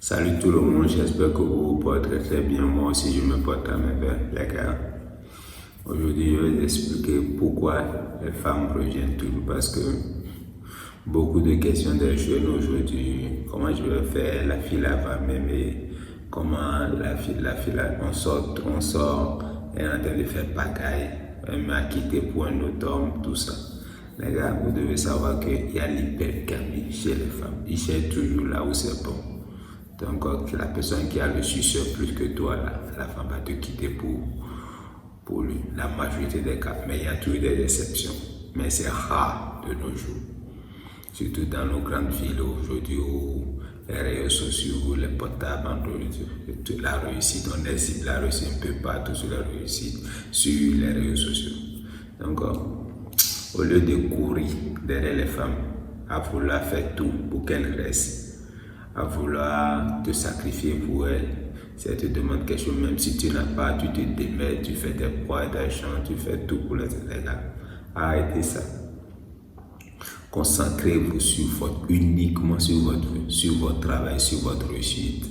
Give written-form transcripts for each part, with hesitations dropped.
Salut tout le monde, j'espère que vous vous portez très bien. Moi aussi, je me porte à merveille, les gars. Aujourd'hui, je vais vous expliquer pourquoi les femmes reviennent toujours. Parce que beaucoup de questions des jeunes aujourd'hui, comment je vais faire, la fille là va m'aimer, comment la fille là, on sort, elle est en train de faire pagaille, elle m'a quitté pour un autre homme, tout ça. Les gars, vous devez savoir qu'il y a l'hypergamie chez les femmes. Ils cherchent toujours là où c'est bon. Donc, la personne qui a le succès plus que toi, là, la femme va te quitter pour lui. La majorité des cas, mais il y a toujours des exceptions. Mais c'est rare de nos jours. Surtout dans nos grandes villes aujourd'hui où les réseaux sociaux, les portables, toute la réussite, on exhibe la réussite un peu partout sur la réussite, sur les réseaux sociaux. Donc, au lieu de courir derrière les femmes, à vouloir faire tout pour qu'elles restent, à vouloir te sacrifier pour elles, si elles te demandent quelque chose, même si tu n'as pas, tu te démets, tu fais des poids d'argent, tu fais tout pour les gars. Arrêtez ça. Concentrez-vous uniquement sur votre travail, sur votre réussite.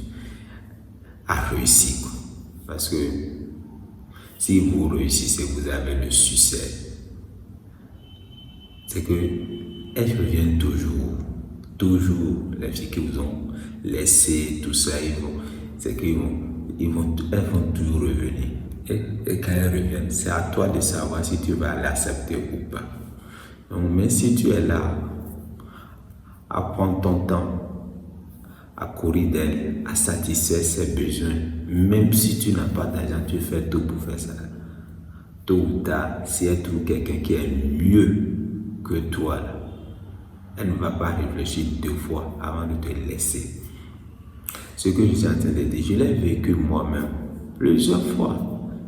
À réussir. Parce que si vous réussissez, vous avez le succès. C'est que elles reviennent toujours les filles qui vous ont laissé tout ça, elles vont toujours revenir. Et quand elles reviennent, c'est à toi de savoir si tu vas l'accepter ou pas. Donc, mais si tu es là à prendre ton temps, à courir d'elle, à satisfaire ses besoins, même si tu n'as pas d'argent, tu fais tout pour faire ça. Tôt ou tard, si elle trouve quelqu'un qui est mieux que toi, là, elle ne va pas réfléchir 2 fois avant de te laisser. Ce que je suis en train de dire, je l'ai vécu moi-même plusieurs fois.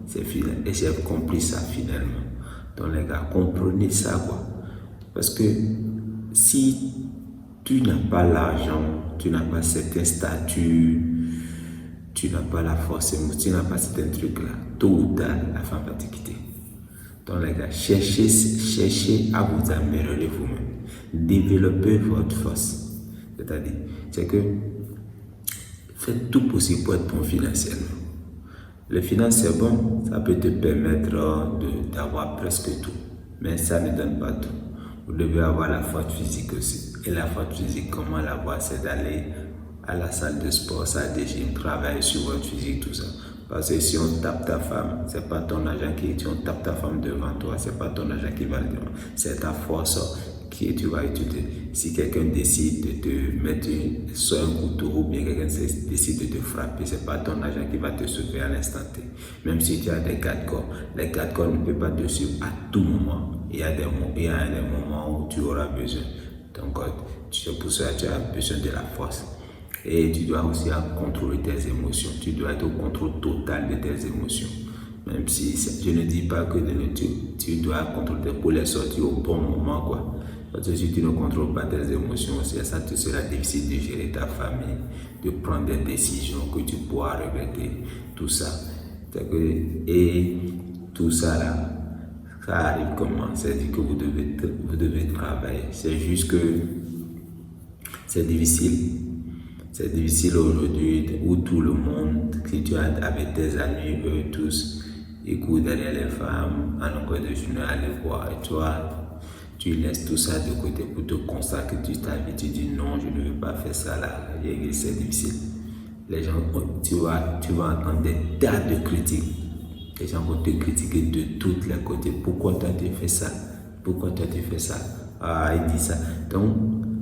C'est final. Et j'ai compris ça finalement. Donc les gars, comprenez ça quoi. Parce que si tu n'as pas l'argent, tu n'as pas certains statuts, tu n'as pas la force, tu n'as pas certains trucs-là, tôt ou tard, la femme va te quitter. Donc les gars, cherchez à vous améliorer vous-même. Développez votre force. C'est-à-dire, c'est que faites tout possible pour être bon financièrement. Le finance, c'est bon, ça peut te permettre d'avoir presque tout. Mais ça ne donne pas tout. Vous devez avoir la force physique aussi. Et la force physique, comment l'avoir? C'est d'aller à la salle de sport, salle de gym, travailler sur votre physique, tout ça. Parce que si on tape ta femme, c'est pas ton argent si on tape ta femme devant toi, c'est pas ton argent qui va le devant. C'est ta force qui tu vas utiliser. Si quelqu'un décide de te mettre sur un couteau ou bien quelqu'un décide de te frapper, c'est pas ton argent qui va te sauver à l'instant T. Même si tu as des garde corps, les garde corps ne peuvent pas te suivre à tout moment. Il y a des moments où tu auras besoin. Donc, c'est pour ça que tu as besoin de la force. Et tu dois aussi contrôler tes émotions. Tu dois être au contrôle total de tes émotions. Même si je ne dis pas que tu dois contrôler pour les sortir au bon moment, quoi. Parce que si tu ne contrôles pas tes émotions, ça te sera difficile de gérer ta famille, de prendre des décisions que tu pourras regretter, tout ça. Et tout ça là, ça arrive comment? C'est-à-dire que vous devez travailler. C'est juste que c'est difficile. C'est difficile aujourd'hui où tout le monde, si tu as avec tes amis, eux tous, ils courent derrière les femmes, en longueur de journée, aller voir. Et toi, tu laisses tout ça de côté pour te consacrer toute ta vie. Tu dis non, je ne veux pas faire ça là. C'est difficile. Les gens, tu vas entendre des tas de critiques. Les gens vont te critiquer de tous les côtés. Pourquoi toi tu fais ça? Pourquoi toi tu fais ça? Ah, il dit ça. Donc,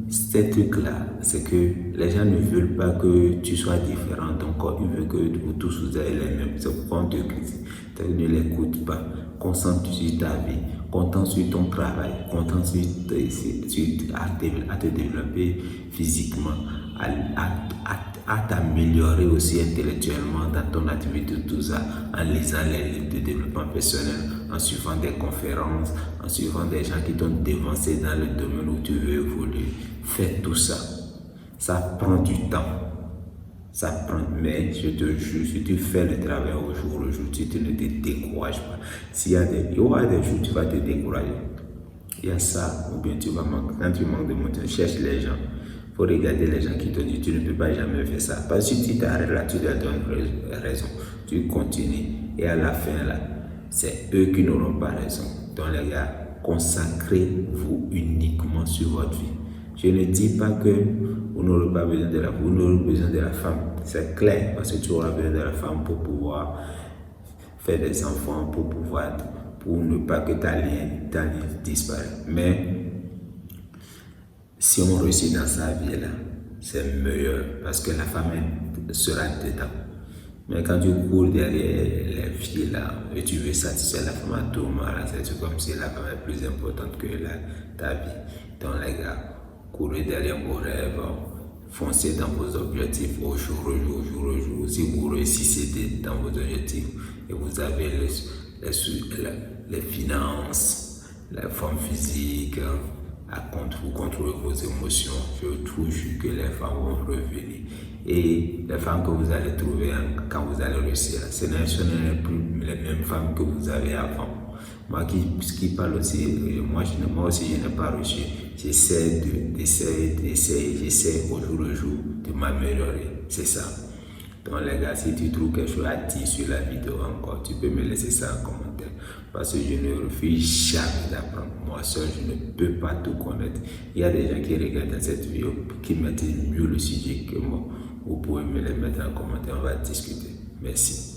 ces trucs-là, c'est que les gens ne veulent pas que tu sois différent. Donc, ils veulent que vous tous vous ayez les mêmes. C'est pourquoi on te critique. Ne l'écoute pas. Concentre sur ta vie. Concentre sur ton travail. Concentre sur à te développer physiquement. À t'améliorer aussi intellectuellement dans ton activité, tout ça, en lisant les livres de développement personnel, en suivant des conférences, en suivant des gens qui t'ont devancé dans le domaine où tu veux évoluer. Fais tout ça. Ça prend du temps. Ça prend, mais je te jure, si tu fais le travail au jour le jour, tu ne te décourages pas. Il y aura des jours où tu vas te décourager. Il y a ça, ou bien tu vas manquer. Quand tu manques de motivation, cherche les gens. faut regarder les gens qui te disent tu ne peux pas jamais faire ça. Parce que si tu t'arrêtes là, tu leur donnes raison. Tu continues. Et à la fin, là, c'est eux qui n'auront pas raison. Donc les gars, consacrez-vous uniquement sur votre vie. Je ne dis pas que vous n'aurez pas besoin de vous n'aurez besoin de la femme. C'est clair, parce que tu auras besoin de la femme pour pouvoir faire des enfants, pour ne pas que ta ligne disparaisse. Mais si on réussit dans sa vie là, c'est meilleur parce que la femme sera dedans. Mais quand tu cours derrière les filles là et tu veux satisfaire la femme à tout moment, c'est comme si la femme est plus importante que ta vie. Donc les gars, courez derrière vos rêves, foncez dans vos objectifs au jour au jour. Si vous réussissez dans vos objectifs et vous avez les finances, la forme physique, vous contrôlez vos émotions, je vous jure que les femmes vont revenir. Et les femmes que vous allez trouver quand vous allez réussir, ce ne plus les mêmes femmes que vous avez avant. Moi qui parle aussi, moi aussi je n'ai pas réussi. J'essaie au jour le jour de m'améliorer. C'est ça. Donc les gars, si tu trouves quelque chose à dire sur la vidéo encore, tu peux me laisser ça en commentaire. Parce que je ne refuse jamais d'apprendre. Moi seul, je ne peux pas tout connaître. Il y a des gens qui regardent cette vidéo qui maîtrisent mieux le sujet que moi. Vous pouvez me les mettre en commentaire, on va discuter. Merci.